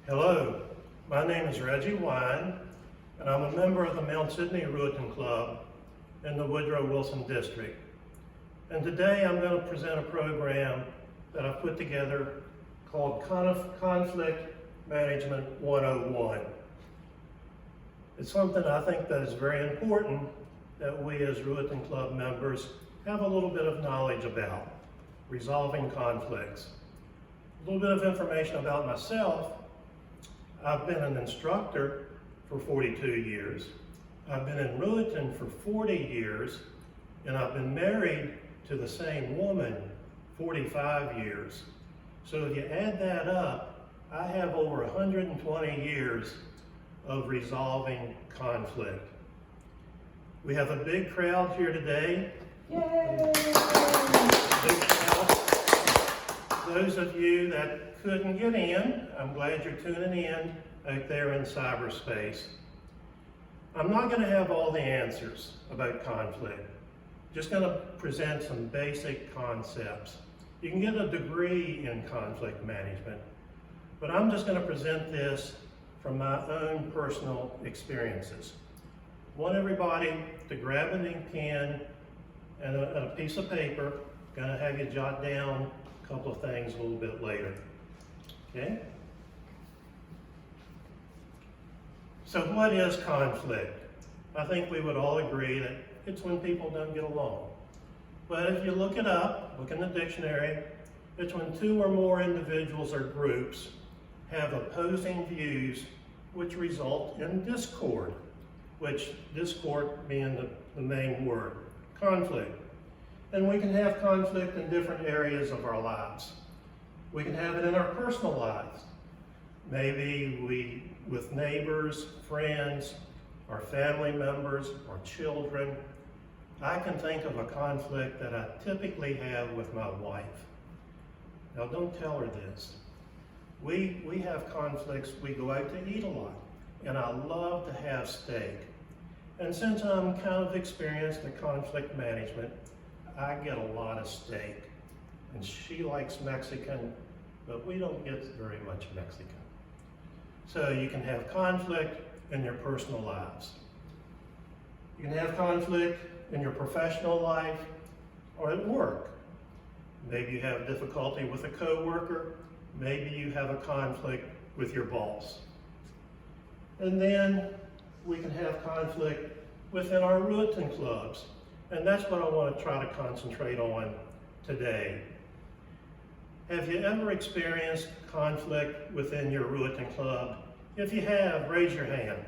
Hello, my name is Reggie, and I'm a member of the Mount Sydney Ruritan Club in the Woodrow Wilson District. And today I'm going to present a program that I've put together called Conflict Management 101. It's something I think that is very important that we as Ruritan Club members have a little bit of knowledge about, resolving conflicts. A little bit of information about myself. I've been an instructor for 42 years. I've been in Ruritan for 40 years, and I've been married to the same woman 45 years. So if you add that up, I have over 120 years of resolving conflict. We have a big crowd here today. Yay! Big crowd. Those of you that couldn't get in, I'm glad you're tuning in out there in cyberspace. I'm not going to have all the answers about conflict. Just going to present some basic concepts. You can get a degree in conflict management, but I'm just going to present this from my own personal experiences. I want everybody to grab an ink pen and a piece of paper. Going to have you jot down a couple of things a little bit later. Okay? So what is conflict? I think we would all agree that it's when people don't get along. But if you look it up, look in the dictionary, it's when two or more individuals or groups have opposing views which result in discord, which discord being the main word, conflict. And we can have conflict in different areas of our lives. We can have it in our personal lives. Maybe with neighbors, friends, our family members, our children. I can think of a conflict that I typically have with my wife. Now don't tell her this. We have conflicts, we go out to eat a lot, and I love to have steak. And since I'm kind of experienced in conflict management, I get a lot of steak. And she likes Mexican, but we don't get very much Mexican. So you can have conflict in your personal lives. You can have conflict in your professional life or at work. Maybe you have difficulty with a coworker. Maybe you have a conflict with your boss. And then we can have conflict within our Ruritan clubs. And that's what I want to try to concentrate on today. Have you ever experienced conflict within your Ruritan club? If you have, raise your hand.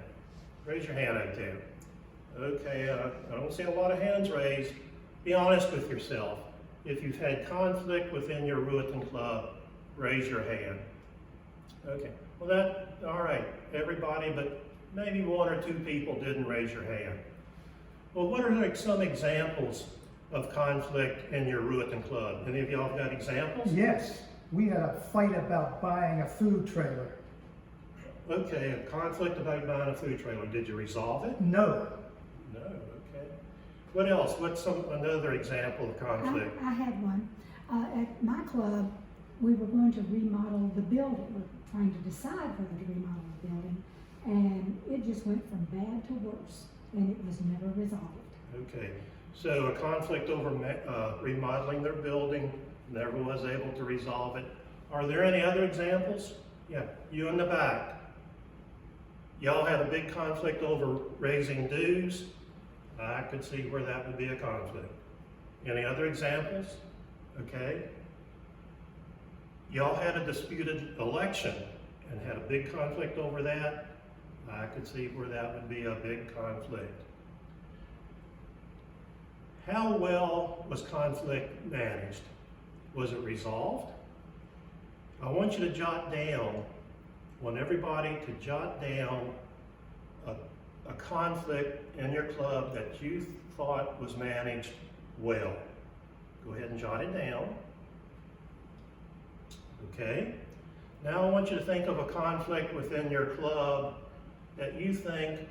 Raise your hand out there. Okay, I don't see a lot of hands raised. Be honest with yourself. If you've had conflict within your Ruritan club, raise your hand. Okay, well all right, everybody, but maybe one or two people didn't raise your hand. Well, what are like some examples of conflict in your Ruritan club? Any of y'all got examples? Yes, we had a fight about buying a food trailer. Okay, a conflict about buying a food trailer. Did you resolve it? No. No, okay. What else? What's another example of conflict? I had one. At my club, we were going to remodel the building. We were trying to decide whether to remodel the building, and it just went from bad to worse, and it was never resolved. Okay, so a conflict over remodeling their building, never was able to resolve it. Are there any other examples? Yeah, you in the back. Y'all had a big conflict over raising dues. I could see where that would be a conflict. Any other examples? Okay. Y'all had a disputed election and had a big conflict over that. I could see where that would be a big conflict. How well was conflict managed? Was it resolved? I want you to jot down, I want everybody to jot down a conflict in your club that you thought was managed well. Go ahead and jot it down. Okay. Now I want you to think of a conflict within your club that you think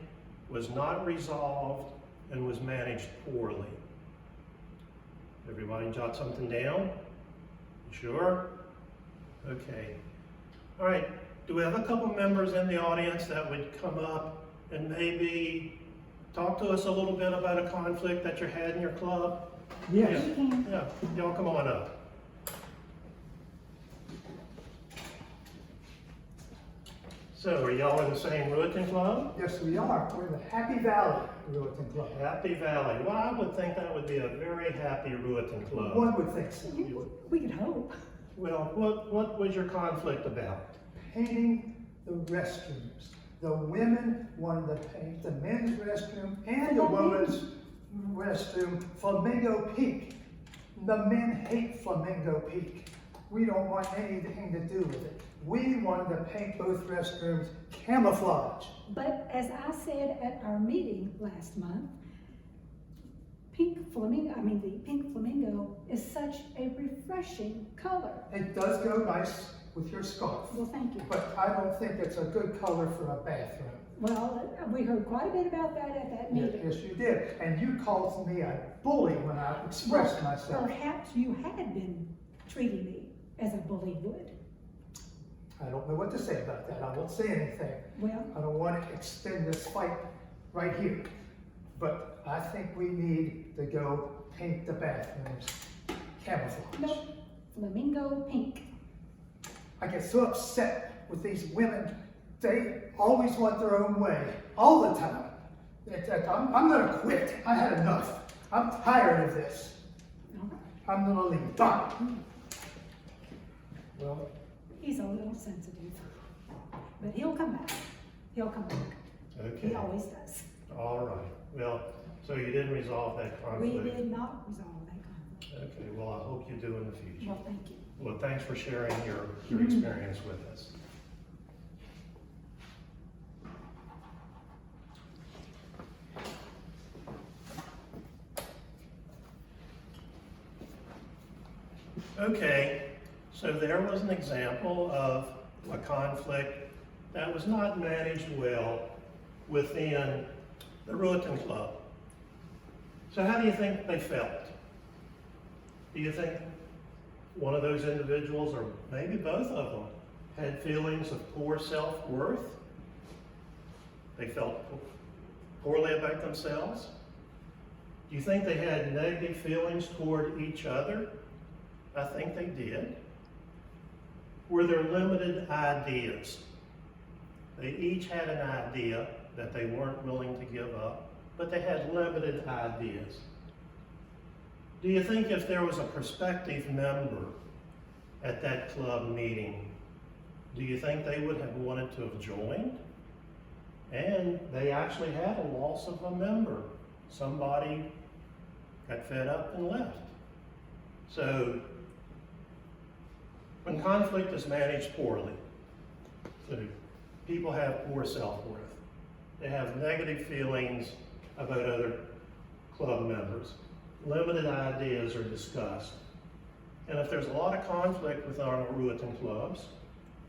was not resolved and was managed poorly. Everybody jot something down? You sure? Okay. All right. do we have a couple members in the audience that would come up and maybe talk to us a little bit about a conflict that you had in your club? Yes. You can. Yeah, y'all come on up. So, are y'all in the same Ruritan club? Yes, we are. We're the Happy Valley Ruritan Club. Happy Valley. Well, I would think that would be a very happy Ruritan club. One would think so. We could hope. Well, what was your conflict about? Painting the restrooms. The women wanted to paint the men's restroom and the women's restroom flamingo pink. The men hate flamingo pink. We don't want anything to do with it. We wanted to paint both restrooms camouflage. But as I said at our meeting last month, the pink flamingo is such a refreshing color. It does go nice with your scarf, Well, thank you. but I don't think it's a good color for a bathroom. Well, we heard quite a bit about that at that meeting. Yes, you did. And you called me a bully when I expressed myself. Perhaps you had been treating me as a bully would. I don't know what to say about that. I won't say anything. Well, I don't want to extend this fight right here. But I think we need to go paint the bathrooms camouflage. no, flamingo pink. I get so upset with these women. They always want their own way, all the time. I'm going to quit. I had enough. I'm tired of this. All right. I'm going to leave. Done. Well, He's a little sensitive, but he'll come back. He'll come back. okay. He always does. All right. Well, so you didn't resolve that conflict? We did not resolve that conflict. Okay, well, I hope you do in the future. Well, thank you. Well, thanks for sharing your experience with us. Okay, so there was an example of a conflict that was not managed well within the Ruritan Club. So how do you think they felt? Do you think one of those individuals, or maybe both of them, had feelings of poor self-worth? They felt poorly about themselves? Do you think they had negative feelings toward each other? I think they did. Were there limited ideas? They each had an idea that they weren't willing to give up, but they had limited ideas. Do you think if there was a prospective member at that club meeting, do you think they would have wanted to have joined? And they actually had a loss of a member. Somebody got fed up and left. So, when conflict is managed poorly, so people have poor self-worth. They have negative feelings about other club members. Limited ideas are discussed. And if there's a lot of conflict with our Ruritan clubs,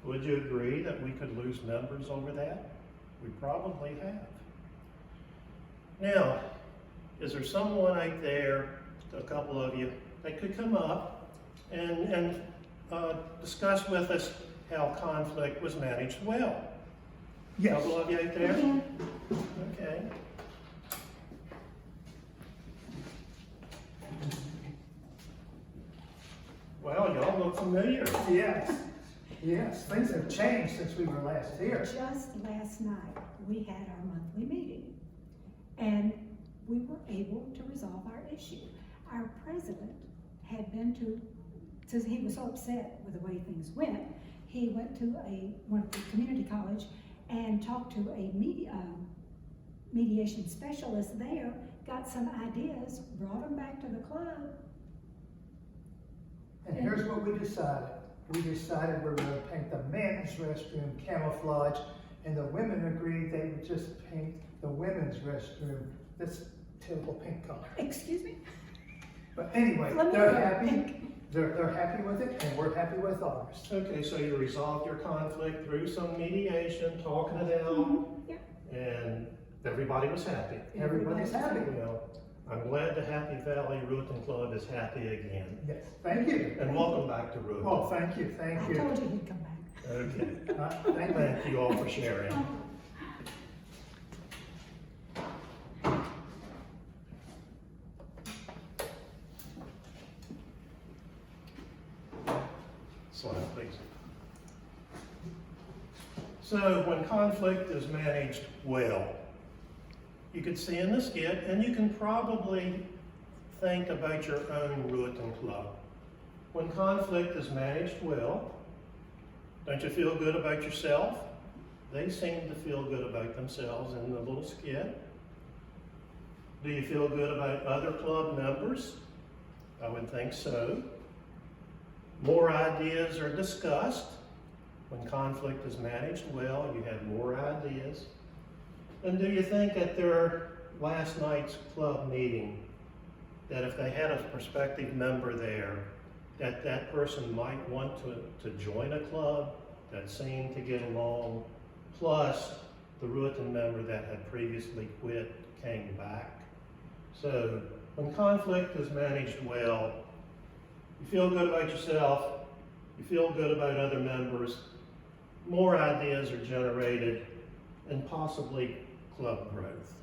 would you agree that we could lose members over that? We probably have. Now, is there someone out there, a couple of you, that could come up and discuss with us how conflict was managed well? Yes. Couple of you out there? Again, Okay. Well, y'all look familiar. Yes. Yes. Things have changed since we were last here. just last night, we had our monthly meeting, and we were able to resolve our issue. Our president had been to, since he was so upset with the way things went, he went to one of the community college and talked to a mediation specialist there, got some ideas, brought them back to the club. And here's what we decided. We decided we're going to paint the men's restroom camouflage, and the women agreed they would just paint the women's restroom this typical pink color. Excuse me? But anyway, Flamingo they're happy. pink. They're happy with it, and we're happy with ours. Okay, so you resolved your conflict through some mediation, talking it out, Yeah. and everybody was happy. Everybody's happy. Well, I'm glad the Happy Valley Ruritan Club is happy again. Yes. Thank you. And welcome back to Ruritan. Oh, thank you. Thank I you. told you he'd come back. Okay, Thank you. thank you all for sharing. Slide, please. So when conflict is managed well, you could see in the skit, and you can probably think about your own Ruritan club. When conflict is managed well, don't you feel good about yourself? They seem to feel good about themselves in the little skit. Do you feel good about other club members? I would think so. More ideas are discussed. When conflict is managed well, you have more ideas. And do you think at their last night's club meeting that if they had a prospective member there, that that person might want to join a club that seemed to get along, plus the Ruritan member that had previously quit came back? So when conflict is managed well, you feel good about yourself, you feel good about other members, more ideas are generated, and possibly club growth.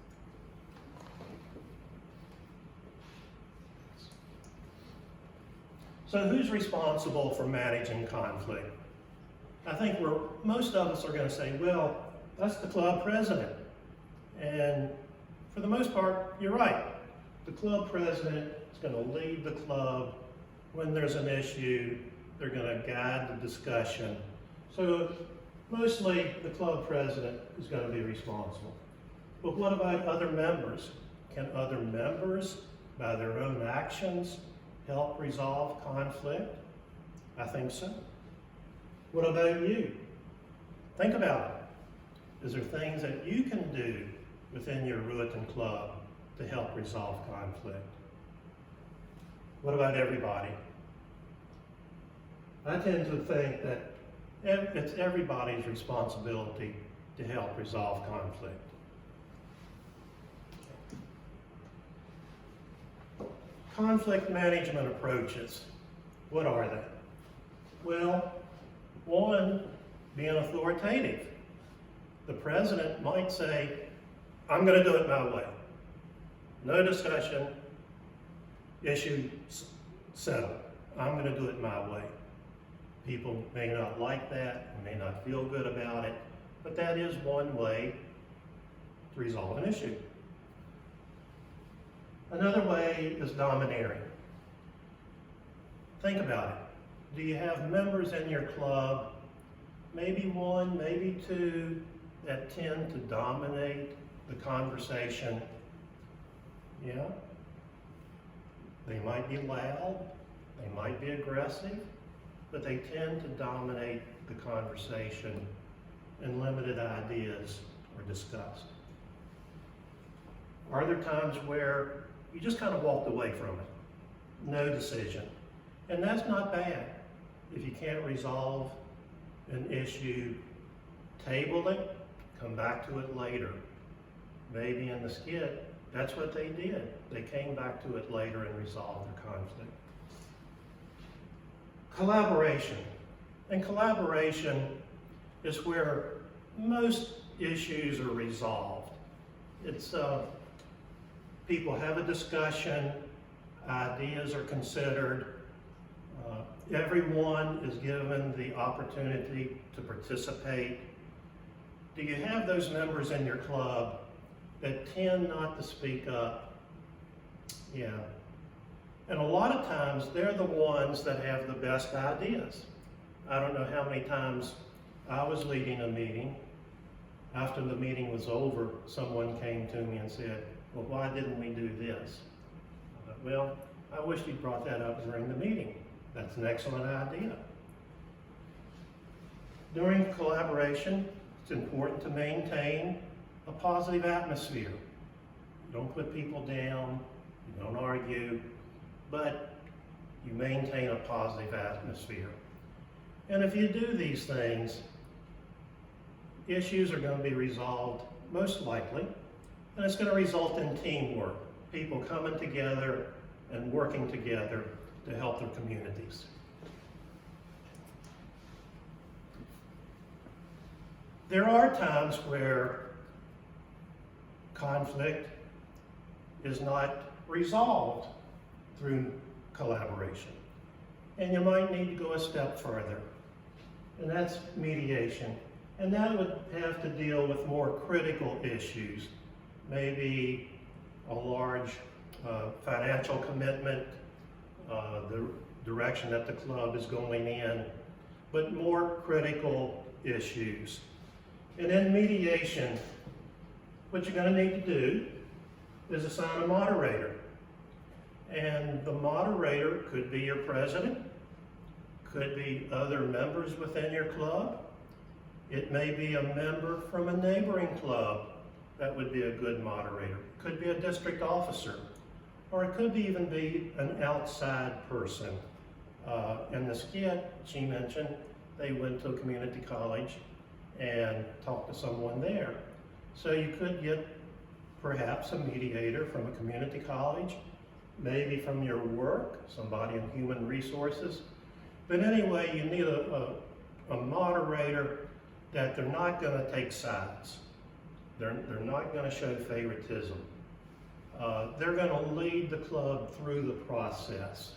So who's responsible for managing conflict? I think most of us are going to say, well, that's the club president. And for the most part, you're right. The club president is going to lead the club. When there's an issue, they're going to guide the discussion. So mostly the club president is going to be responsible. But what about other members? Can other members, by their own actions, help resolve conflict? I think so. What about you? Think about it. Is there things that you can do within your Ruritan club to help resolve conflict? What about everybody? I tend to think that it's everybody's responsibility to help resolve conflict. Conflict management approaches, what are they? Well, one, being authoritative. The president might say, I'm going to do it my way. No discussion, issue settled. I'm going to do it my way. People may not like that, may not feel good about it, but that is one way to resolve an issue. Another way is domineering. Think about it. Do you have members in your club, maybe one, maybe two, that tend to dominate the conversation? Yeah. They might be loud, they might be aggressive, but they tend to dominate the conversation and limited ideas are discussed. Are there times where you just kind of walked away from it? No decision. And that's not bad. If you can't resolve an issue, table it, come back to it later. Maybe in the skit, that's what they did. They came back to it later and resolved their conflict. Collaboration. And collaboration is where most issues are resolved. It's people have a discussion, ideas are considered, everyone is given the opportunity to participate. Do you have those members in your club that tend not to speak up? Yeah. And a lot of times they're the ones that have the best ideas. I don't know how many times I was leading a meeting. After the meeting was over, someone came to me and said, well, why didn't we do this? I thought, well, I wish you'd brought that up during the meeting. That's an excellent idea. During collaboration, it's important to maintain a positive atmosphere. You don't put people down, you don't argue, but you maintain a positive atmosphere. And if you do these things, issues are going to be resolved most likely, and it's going to result in teamwork, people coming together and working together to help their communities. There are times where conflict is not resolved through collaboration. And you might need to go a step further, and that's mediation. And that would have to deal with more critical issues, maybe a large financial commitment, the direction that the club is going in, but more critical issues. And in mediation, what you're going to need to do is assign a moderator. And the moderator could be your president, could be other members within your club. It may be a member from a neighboring club that would be a good moderator. Could be a district officer, or it could even be an outside person. In the skit, she mentioned they went to a community college and talked to someone there. So you could get perhaps a mediator from a community college, maybe from your work, somebody in human resources. But anyway, you need a moderator that they're not going to take sides. They're not going to show favoritism. They're going to lead the club through the process.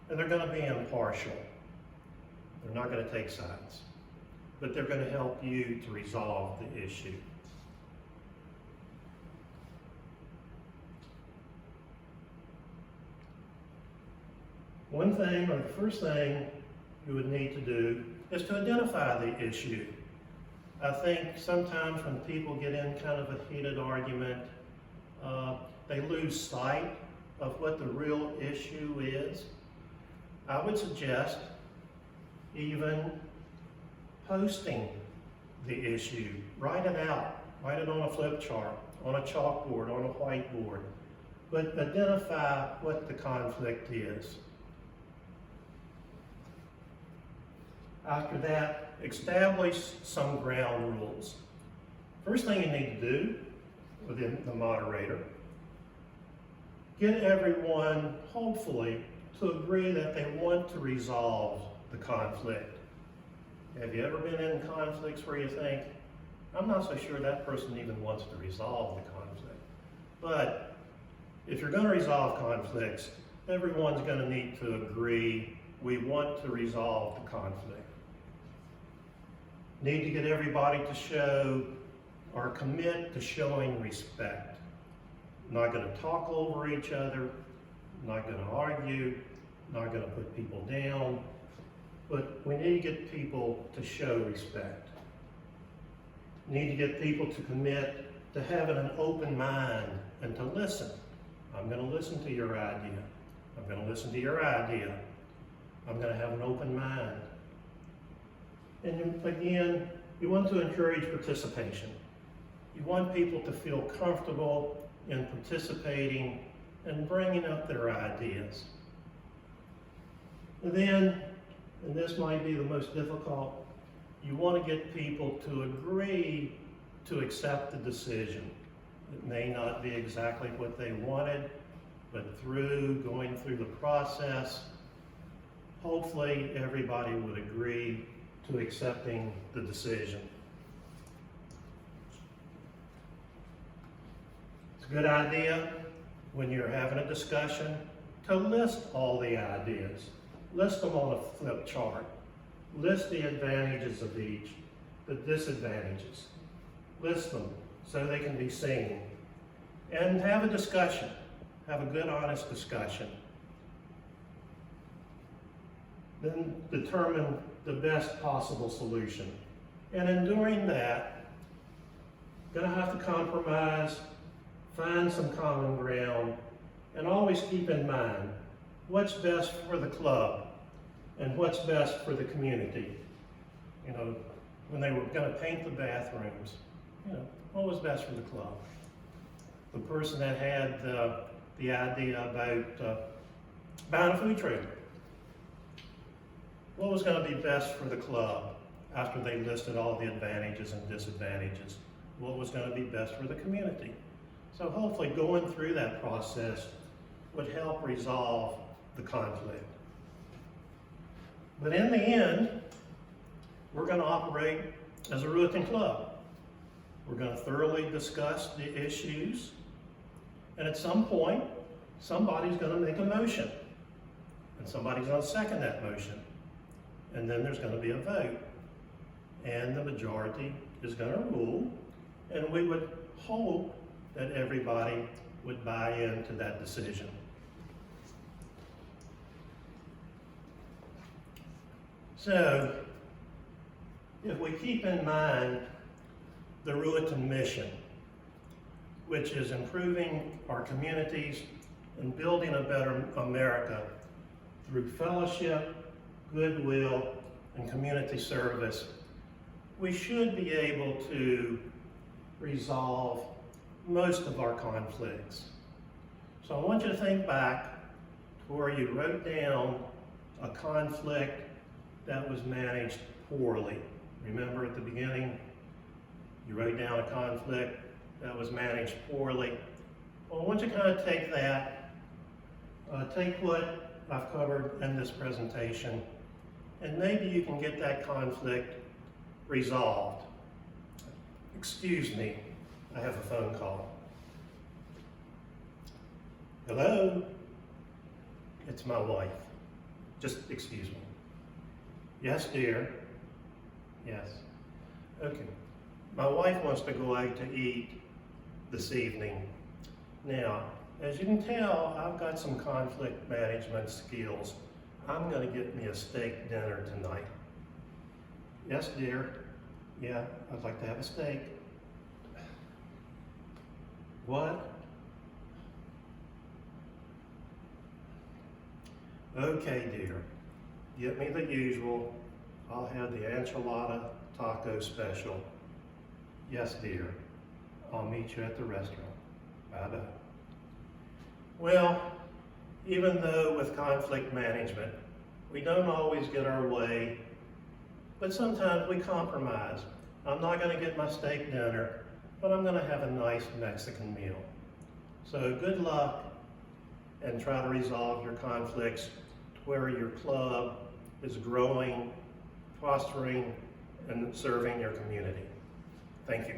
And they're going to be impartial. They're not going to take sides. But they're going to help you to resolve the issue. One thing, or the first thing you would need to do, is to identify the issue. I think sometimes when people get in kind of a heated argument, they lose sight of what the real issue is. I would suggest even posting the issue. Write it out. Write it on a flip chart, on a chalkboard, on a whiteboard. But identify what the conflict is. After that, establish some ground rules. First thing you need to do within the moderator, get everyone, hopefully, to agree that they want to resolve the conflict. Have you ever been in conflicts where you think, I'm not so sure that person even wants to resolve the conflict? But if you're going to resolve conflicts, everyone's going to need to agree we want to resolve the conflict. Need to get everybody to show or commit to showing respect. Not going to talk over each other, not going to argue, not going to put people down, but we need to get people to show respect. Need to get people to commit to having an open mind and to listen. I'm going to listen to your idea. I'm going to listen to your idea. I'm going to have an open mind. And again, you want to encourage participation. You want people to feel comfortable in participating and bringing up their ideas. And then, and this might be the most difficult, you want to get people to agree to accept the decision. It may not be exactly what they wanted, but going through the process, hopefully everybody would agree to accepting the decision. It's a good idea when you're having a discussion to list all the ideas. List them on a flip chart. List the advantages of each, the disadvantages. List them so they can be seen. And have a discussion. Have a good, honest discussion. Then determine the best possible solution. And in doing that, you're going to have to compromise, find some common ground, and always keep in mind what's best for the club and what's best for the community. You know, when they were going to paint the bathrooms, you know, what was best for the club? The person that had the idea about buying a food trailer, what was going to be best for the club after they listed all the advantages and disadvantages? What was going to be best for the community? So hopefully going through that process would help resolve the conflict. But in the end, we're going to operate as a Ruritan club. We're going to thoroughly discuss the issues, and at some point, somebody's going to make a motion, and somebody's going to second that motion, and then there's going to be a vote, and the majority is going to rule, and we would hope that everybody would buy into that decision. So, if we keep in mind the Ruritan mission, which is improving our communities and building a better America through fellowship, goodwill, and community service, we should be able to resolve most of our conflicts. So I want you to think back to where you wrote down a conflict that was managed poorly. Remember at the beginning, you wrote down a conflict that was managed poorly. Well, I want you to kind of take that, take what I've covered in this presentation, and maybe you can get that conflict resolved. Excuse me, I have a phone call. Hello? It's my wife. Just excuse me. Yes, dear. Yes. Okay. My wife wants to go out to eat this evening. Now, as you can tell, I've got some conflict management skills. I'm going to get me a steak dinner tonight. Yes, dear. Yeah, I'd like to have a steak. What? Okay, dear. Get me the usual. I'll have the enchilada taco special. Yes, dear. I'll meet you at the restaurant. Bye-bye. Well, even though with conflict management, we don't always get our way, but sometimes we compromise. I'm not going to get my steak dinner, but I'm going to have a nice Mexican meal. So good luck, and try to resolve your conflicts to where your club is growing, prospering, and serving your community. Thank you.